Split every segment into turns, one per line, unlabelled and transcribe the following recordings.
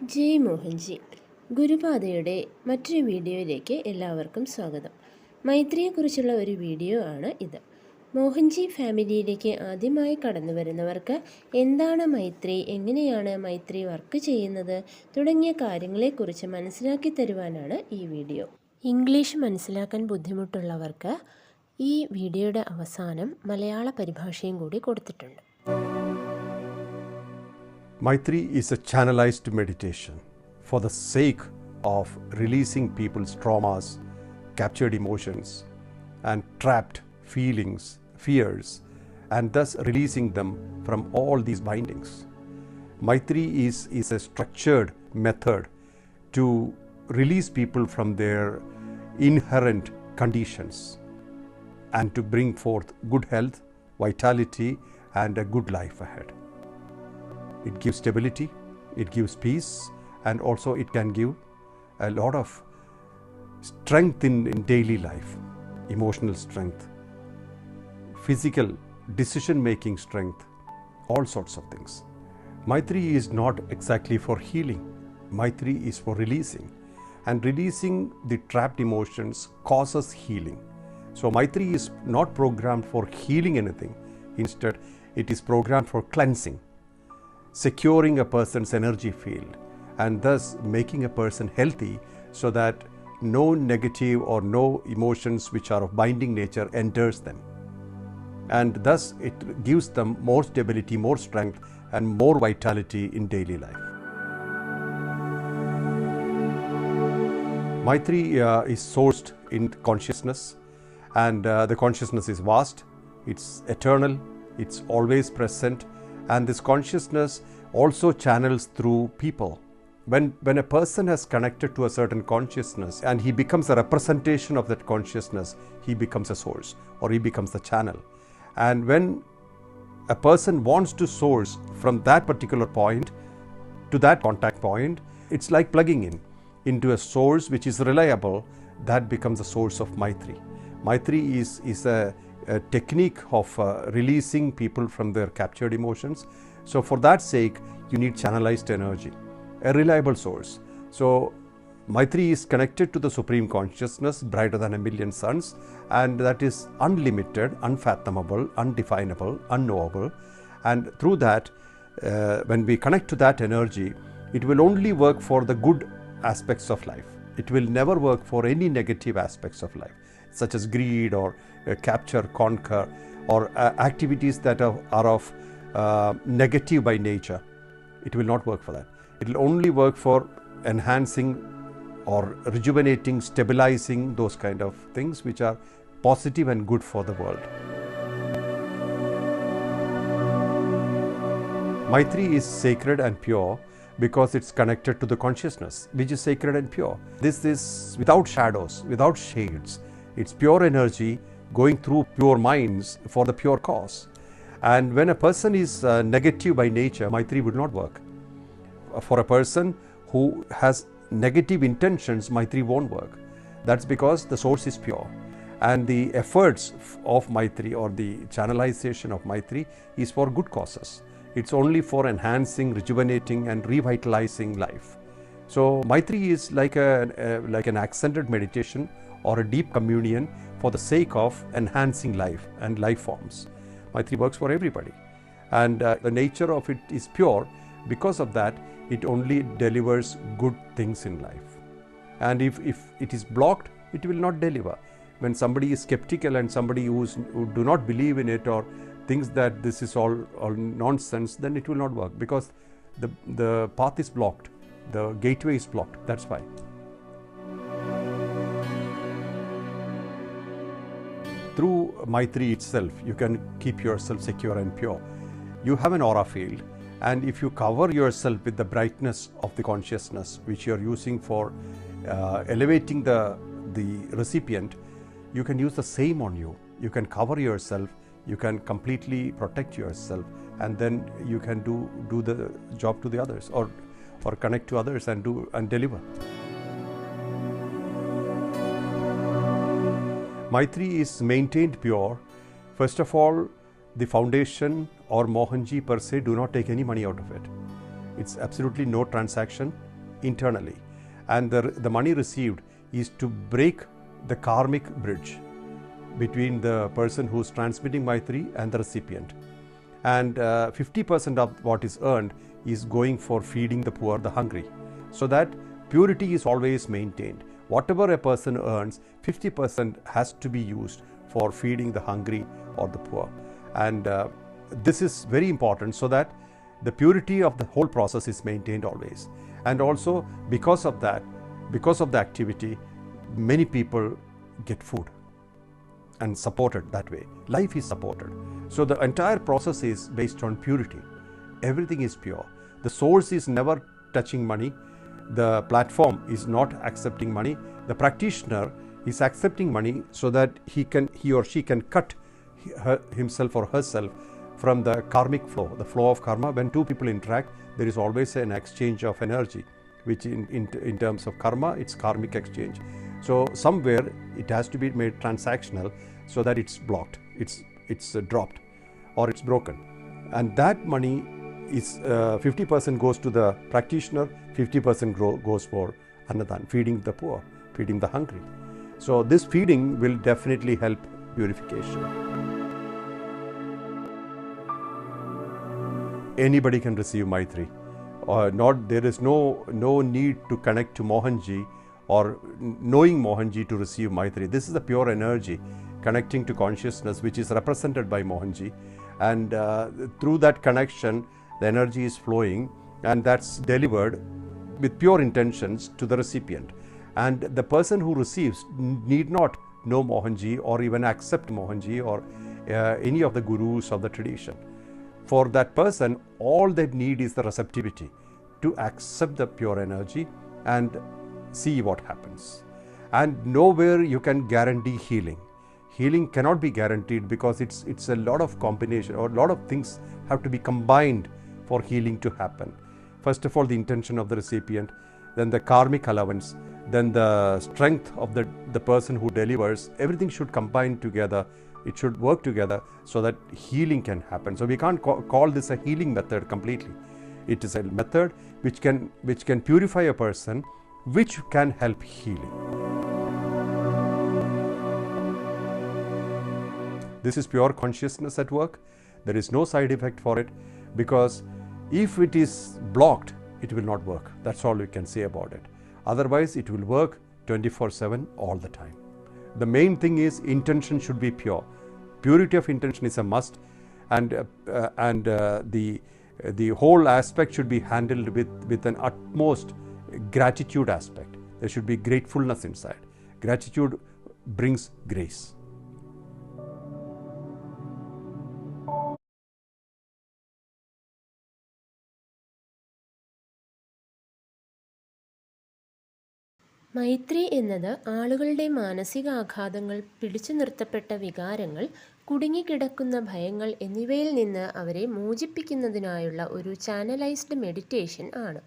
ജയ് മോഹൻജി. ഗുരുപാതയുടെ മറ്റൊരു വീഡിയോയിലേക്ക് എല്ലാവർക്കും സ്വാഗതം. മൈത്രിയെക്കുറിച്ചുള്ള ഒരു വീഡിയോ ആണ് ഇത്. മോഹൻജി ഫാമിലിയിലേക്ക് ആദ്യമായി കടന്നു വരുന്നവർക്ക് എന്താണ് മൈത്രി, എങ്ങനെയാണ് മൈത്രി വർക്ക് ചെയ്യുന്നത് തുടങ്ങിയ കാര്യങ്ങളെക്കുറിച്ച് മനസ്സിലാക്കി തരുവാനാണ് ഈ വീഡിയോ. ഇംഗ്ലീഷ് മനസ്സിലാക്കാൻ ബുദ്ധിമുട്ടുള്ളവർക്ക് ഈ വീഡിയോയുടെ അവസാനം മലയാള പരിഭാഷയും കൂടി കൊടുത്തിട്ടുണ്ട്.
Maitri is a channelized meditation for the sake of releasing people's traumas, captured emotions, and trapped feelings, fears, and thus releasing them from all these bindings. Maitri is a structured method to release people from their inherent conditions and to bring forth good health, vitality, and a good life ahead. It gives stability, it gives peace, and also it can give a lot of strength in daily life, emotional strength, physical decision-making strength, all sorts of things. Maitri is not exactly for healing. Maitri is for releasing. And releasing the trapped emotions causes healing. So Maitri is not programmed for healing anything. Instead, it is programmed for cleansing, securing a person's energy field, and thus making a person healthy so that no negative or no emotions which are of binding nature enters them. And thus it gives them more stability, more strength, and more vitality in daily life. Maitri is sourced in consciousness, and the consciousness is vast, it's eternal, it's always present. And this consciousness also channels through people. When a person has connected to a certain consciousness and he becomes a representation of that consciousness, he becomes a source or he becomes the channel. And when a person wants to source from that particular point to that contact point, it's like plugging in into a source which is reliable. That becomes the source of Maitri. Maitri is a technique of releasing people from their captured emotions. So for that sake, you need channelized energy, a reliable source. So Maitri is connected to the Supreme Consciousness, brighter than a million suns, and that is unlimited, unfathomable, undefinable, unknowable. And through that, when we connect to that energy, it will only work for the good aspects of life. It will never work for any negative aspects of life, such as greed or capture, conquer, or activities that are of negative by nature. It will not work for that. It will only work for enhancing or rejuvenating, stabilizing those kind of things which are positive and good for the world. Maitri is sacred and pure because it's connected to the consciousness, which is sacred and pure. This is without shadows, without shades. It's pure energy going through pure minds for the pure cause. And when a person is negative by nature, Maitri would not work. For a person who has negative intentions, Maitri won't work. That's because the source is pure. And the efforts of Maitri or the channelization of Maitri is for good causes. It's only for enhancing, rejuvenating, and revitalizing life. So Maitri is like an accented meditation or a deep communion for the sake of enhancing life and life forms. Maitri works for everybody, and the nature of it is pure. Because of that, it only delivers good things in life. And if it is blocked, it will not deliver. When somebody is skeptical and somebody who do not believe in it or thinks that this is all nonsense, then it will not work, because the path is blocked, the gateway is blocked. That's why. Through Maitri itself, you can keep yourself secure and pure. You have an aura field, and if you cover yourself with the brightness of the consciousness which you are using for elevating the recipient, you can use the same on you. You can cover yourself, you can completely protect yourself, and then you can do the job to the others, or connect to others and deliver. Maitri is maintained pure. First of all, the foundation or Mohanji per se do not take any money out of it. It's absolutely no transaction. internally, and the money received is to break the karmic bridge between the person who is transmitting Maitri and the recipient. And 50% of what is earned is going for feeding the poor, the hungry, so that purity is always maintained. Whatever a person earns, 50% has to be used for feeding the hungry or the poor. And this is very important, so that the purity of the whole process is maintained always. And also because of that, because of the activity, many people get food and supported that way. Life is supported. So the entire process is based on purity. Everything is pure. The source is never touching money. The platform is not accepting money. The practitioner is accepting money so that he or she can cut himself or herself from the karmic flow, the flow of karma. When two people interact, there is always an exchange of energy, which in terms of karma, it's karmic exchange. So somewhere it has to be made transactional so that it's blocked, it's dropped, or it's broken. And that money is 50% goes to the practitioner, 50% goes for Annadan, feeding the poor, feeding the hungry. So this feeding will definitely help purification. Anybody can receive Maitri. There is no need to connect to Mohanji or knowing Mohanji to receive Maitri. This is the pure energy connecting to consciousness, which is represented by Mohanji. And through that connection, the energy is flowing, and that's delivered with pure intentions to the recipient. And the person who receives need not know Mohanji or even accept Mohanji or any of the gurus of the tradition. For that person, all they need is the receptivity to accept the pure energy and see what happens. And nowhere you can guarantee healing. Healing cannot be guaranteed because it's a lot of combination, or a lot of things have to be combined for healing to happen. First of all, the intention of the recipient, then the karmic allowance, then the strength of the person who delivers. Everything should combine together. It should work together so that healing can happen. So we can't call this a healing method completely. It is a method which can purify a person, which can help healing. This is pure consciousness at work. There is no side effect for it, because if it is blocked, it will not work. That's all we can say about it. Otherwise, it will work 24/7 all the time. The main thing is intention should be pure. Purity of intention is a must, and the whole aspect should be handled with an utmost gratitude aspect. There should be gratefulness inside. Gratitude brings grace.
മൈത്രി എന്നത് ആളുകളുടെ മാനസികാഘാതങ്ങൾ, പിടിച്ചു നിർത്തപ്പെട്ട വികാരങ്ങൾ, കുടുങ്ങിക്കിടക്കുന്ന ഭയങ്ങൾ എന്നിവയിൽ നിന്ന് അവരെ മോചിപ്പിക്കുന്നതിനായുള്ള ഒരു channelised meditation ആണ്.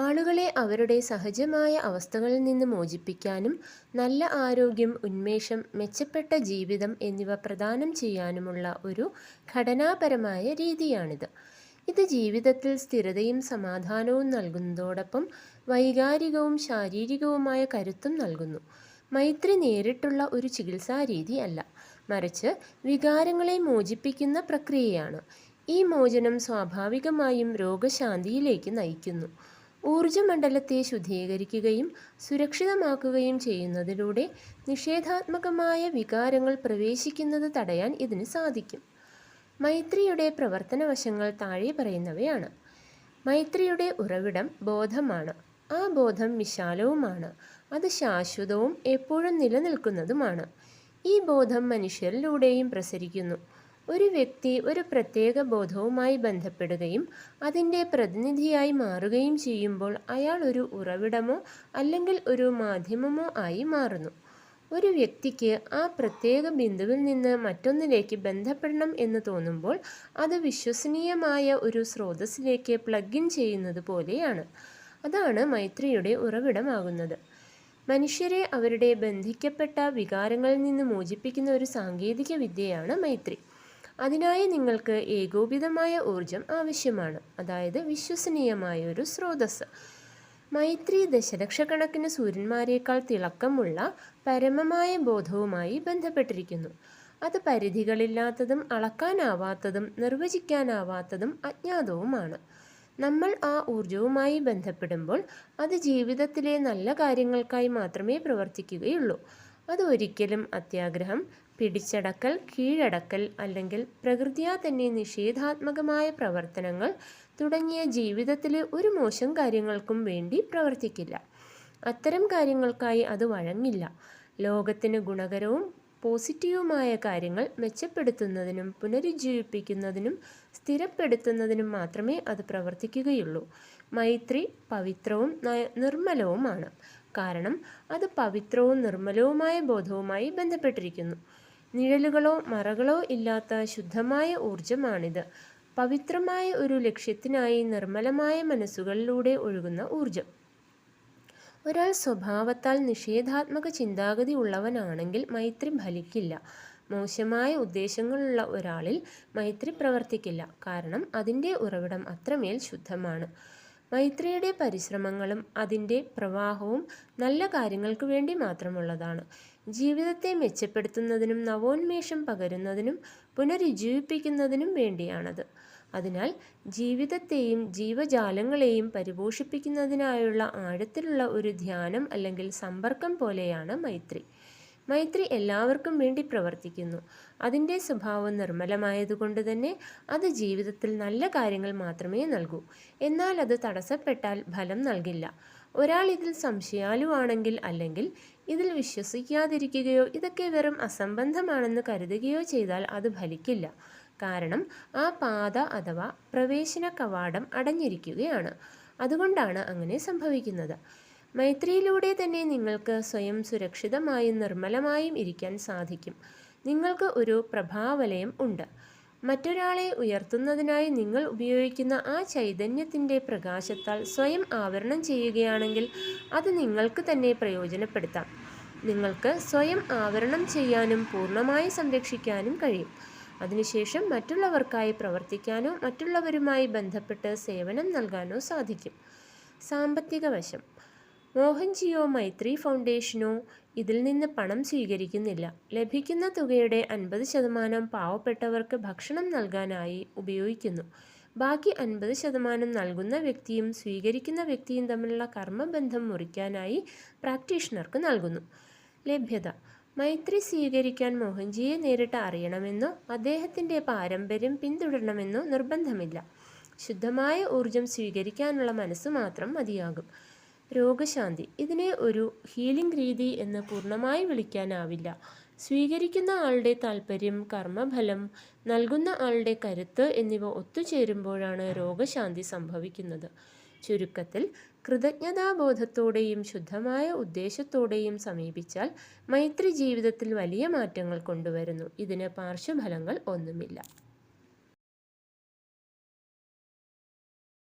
ആളുകളെ അവരുടെ സഹജമായ അവസ്ഥകളിൽ നിന്ന് മോചിപ്പിക്കാനും നല്ല ആരോഗ്യം, ഉന്മേഷം, മെച്ചപ്പെട്ട ജീവിതം എന്നിവ പ്രദാനം ചെയ്യാനുമുള്ള ഒരു ഘടനാപരമായ രീതിയാണിത്. ഇത് ജീവിതത്തിൽ സ്ഥിരതയും സമാധാനവും നൽകുന്നതോടൊപ്പം വൈകാരികവും ശാരീരികവുമായ കരുത്തും നൽകുന്നു. മൈത്രി നേരിട്ടുള്ള ഒരു ചികിത്സാരീതി അല്ല, മറിച്ച് വികാരങ്ങളെ മോചിപ്പിക്കുന്ന പ്രക്രിയയാണ്. ഈ മോചനം സ്വാഭാവികമായും രോഗശാന്തിയിലേക്ക് നയിക്കുന്നു. ഊർജ്ജമണ്ഡലത്തെ ശുദ്ധീകരിക്കുകയും സുരക്ഷിതമാക്കുകയും ചെയ്യുന്നതിലൂടെ നിഷേധാത്മകമായ വികാരങ്ങൾ പ്രവേശിക്കുന്നത് തടയാൻ ഇതിന് സാധിക്കും. മൈത്രിയുടെ പ്രവർത്തന വശങ്ങൾ താഴെ പറയുന്നവയാണ്. മൈത്രിയുടെ ഉറവിടം ബോധമാണ്. ആ ബോധം വിശാലവുമാണ്. അത് ശാശ്വതവും എപ്പോഴും നിലനിൽക്കുന്നതുമാണ്. ഈ ബോധം മനുഷ്യരിലൂടെയും പ്രസരിക്കുന്നു. ഒരു വ്യക്തി ഒരു പ്രത്യേക ബോധവുമായി ബന്ധപ്പെടുകയും അതിൻ്റെ പ്രതിനിധിയായി മാറുകയും ചെയ്യുമ്പോൾ അയാൾ ഒരു ഉറവിടമോ അല്ലെങ്കിൽ ഒരു മാധ്യമമോ ആയി മാറുന്നു. ഒരു വ്യക്തിക്ക് ആ പ്രത്യേക ബിന്ദുവിൽ നിന്ന് മറ്റൊന്നിലേക്ക് ബന്ധപ്പെടണം എന്ന് തോന്നുമ്പോൾ അത് വിശ്വസനീയമായ ഒരു സ്രോതസ്സിലേക്ക് പ്ലഗ് ഇൻ ചെയ്യുന്നത് പോലെയാണ്. അതാണ് മൈത്രിയുടെ ഉറവിടമാകുന്നത്. മനുഷ്യരെ അവരുടെ ബന്ധിക്കപ്പെട്ട വികാരങ്ങളിൽ നിന്ന് മോചിപ്പിക്കുന്ന ഒരു സാങ്കേതിക വിദ്യയാണ് മൈത്രി. അതിനായി നിങ്ങൾക്ക് ഏകോപിതമായ ഊർജം ആവശ്യമാണ്, അതായത് വിശ്വസനീയമായ ഒരു സ്രോതസ്സ്. മൈത്രി ദശലക്ഷക്കണക്കിന് സൂര്യന്മാരെക്കാൾ തിളക്കമുള്ള പരമമായ ബോധവുമായി ബന്ധപ്പെട്ടിരിക്കുന്നു. അത് പരിധികളില്ലാത്തതും അളക്കാനാവാത്തതും നിർവചിക്കാനാവാത്തതും അജ്ഞാതവുമാണ്. നമ്മൾ ആ ഊർജവുമായി ബന്ധപ്പെടുമ്പോൾ അത് ജീവിതത്തിലെ നല്ല കാര്യങ്ങൾക്കായി മാത്രമേ പ്രവർത്തിക്കുകയുള്ളൂ. അത് ഒരിക്കലും അത്യാഗ്രഹം, പിടിച്ചടക്കൽ, കീഴടക്കൽ അല്ലെങ്കിൽ പ്രകൃത്യാ തന്നെ നിഷേധാത്മകമായ പ്രവർത്തനങ്ങൾ തുടങ്ങിയ ജീവിതത്തിലെ ഒരു മോശം കാര്യങ്ങൾക്കും വേണ്ടി പ്രവർത്തിക്കില്ല. അത്തരം കാര്യങ്ങൾക്കായി അത് വഴങ്ങില്ല. ലോകത്തിന് ഗുണകരവും പോസിറ്റീവുമായ കാര്യങ്ങൾ മെച്ചപ്പെടുത്തുന്നതിനും പുനരുജ്ജീവിപ്പിക്കുന്നതിനും സ്ഥിരപ്പെടുത്തുന്നതിനും മാത്രമേ അത് പ്രവർത്തിക്കുകയുള്ളൂ. മൈത്രി പവിത്രവും നിർമ്മലവുമാണ്. കാരണം അത് പവിത്രവും നിർമ്മലവുമായ ബോധവുമായി ബന്ധപ്പെട്ടിരിക്കുന്നു. നിഴലുകളോ മറകളോ ഇല്ലാത്ത ശുദ്ധമായ ഊർജമാണിത്. പവിത്രമായ ഒരു ലക്ഷ്യത്തിനായി നിർമ്മലമായ മനസ്സുകളിലൂടെ ഒഴുകുന്ന ഊർജം. ഒരാൾ സ്വഭാവത്താൽ നിഷേധാത്മക ചിന്താഗതി ഉള്ളവനാണെങ്കിൽ മൈത്രി ഫലിക്കില്ല. മോശമായ ഉദ്ദേശങ്ങളുള്ള ഒരാളിൽ മൈത്രി പ്രവർത്തിക്കില്ല. കാരണം അതിൻ്റെ ഉറവിടം അത്രമേൽ ശുദ്ധമാണ്. മൈത്രിയുടെ പരിശ്രമങ്ങളും അതിൻ്റെ പ്രവാഹവും നല്ല കാര്യങ്ങൾക്ക് വേണ്ടി മാത്രമുള്ളതാണ്. ജീവിതത്തെ മെച്ചപ്പെടുത്തുന്നതിനും നവോന്മേഷം പകരുന്നതിനും പുനരുജ്ജീവിപ്പിക്കുന്നതിനും വേണ്ടിയാണത്. അതിനാൽ ജീവിതത്തെയും ജീവജാലങ്ങളെയും പരിപോഷിപ്പിക്കുന്നതിനായുള്ള ആഴത്തിലുള്ള ഒരു ധ്യാനം അല്ലെങ്കിൽ സമ്പർക്കം പോലെയാണ് മൈത്രി. മൈത്രി എല്ലാവർക്കും വേണ്ടി പ്രവർത്തിക്കുന്നു. അതിൻ്റെ സ്വഭാവം നിർമ്മലമായതുകൊണ്ട് തന്നെ അത് ജീവിതത്തിൽ നല്ല കാര്യങ്ങൾ മാത്രമേ നൽകൂ. എന്നാൽ അത് തടസ്സപ്പെട്ടാൽ ഫലം നൽകില്ല. ഒരാൾ ഇതിൽ സംശയാലുവാണെങ്കിൽ അല്ലെങ്കിൽ ഇതിൽ വിശ്വസിക്കാതിരിക്കുകയോ ഇതൊക്കെ വെറും അസംബന്ധമാണെന്ന് കരുതുകയോ ചെയ്താൽ അത് ഫലിക്കില്ല. കാരണം ആ പാത അഥവാ പ്രവേശന കവാടം അടഞ്ഞിരിക്കുകയാണ്. അതുകൊണ്ടാണ് അങ്ങനെ സംഭവിക്കുന്നത്. മൈത്രിയിലൂടെ തന്നെ നിങ്ങൾക്ക് സ്വയം സുരക്ഷിതമായും നിർമ്മലമായും ഇരിക്കാൻ സാധിക്കും. നിങ്ങൾക്ക് ഒരു പ്രഭാവലയം ഉണ്ട്. മറ്റൊരാളെ ഉയർത്തുന്നതിനായി നിങ്ങൾ ഉപയോഗിക്കുന്ന ആ ചൈതന്യത്തിൻ്റെ പ്രകാശത്താൽ സ്വയം ആവരണം ചെയ്യുകയാണെങ്കിൽ അത് നിങ്ങൾക്ക് തന്നെ പ്രയോജനപ്പെടുത്താം. നിങ്ങൾക്ക് സ്വയം ആവരണം ചെയ്യാനും പൂർണ്ണമായി സംരക്ഷിക്കാനും കഴിയും. അതിനുശേഷം മറ്റുള്ളവർക്കായി പ്രവർത്തിക്കാനോ മറ്റുള്ളവരുമായി ബന്ധപ്പെട്ട് സേവനം നൽകാനോ സാധിക്കും. സാമ്പത്തിക വശം. മോഹൻജിയോ മൈത്രി ഫൗണ്ടേഷനോ ഇതിൽ നിന്ന് പണം സ്വീകരിക്കുന്നില്ല. ലഭിക്കുന്ന തുകയുടെ 50% പാവപ്പെട്ടവർക്ക് ഭക്ഷണം നൽകാനായി ഉപയോഗിക്കുന്നു. ബാക്കി 50% നൽകുന്ന വ്യക്തിയും സ്വീകരിക്കുന്ന വ്യക്തിയും തമ്മിലുള്ള കർമ്മബന്ധം മുറിക്കാനായി പ്രാക്ടീഷണർക്ക് നൽകുന്നു. ലഭ്യത. മൈത്രി സ്വീകരിക്കാൻ മോഹൻജിയെ നേരിട്ട് അറിയണമെന്നോ അദ്ദേഹത്തിൻ്റെ പാരമ്പര്യം പിന്തുടരണമെന്നോ നിർബന്ധമില്ല. ശുദ്ധമായ ഊർജം സ്വീകരിക്കാനുള്ള മനസ്സ് മാത്രം മതിയാകും. രോഗശാന്തി. ഇതിനെ ഒരു ഹീലിംഗ് രീതി എന്ന് പൂർണ്ണമായി വിളിക്കാനാവില്ല. സ്വീകരിക്കുന്ന ആളുടെ താൽപ്പര്യം, കർമ്മഫലം, നൽകുന്ന ആളുടെ കരുത്ത് എന്നിവ ഒത്തുചേരുമ്പോഴാണ് രോഗശാന്തി സംഭവിക്കുന്നത്. ചുരുക്കത്തിൽ കൃതജ്ഞതാബോധത്തോടെയും ശുദ്ധമായ ഉദ്ദേശത്തോടെയും സമീപിച്ചാൽ മൈത്രി ജീവിതത്തിൽ വലിയ മാറ്റങ്ങൾ കൊണ്ടുവരുന്നു. ഇതിന് പാർശ്വഫലങ്ങൾ ഒന്നുമില്ല.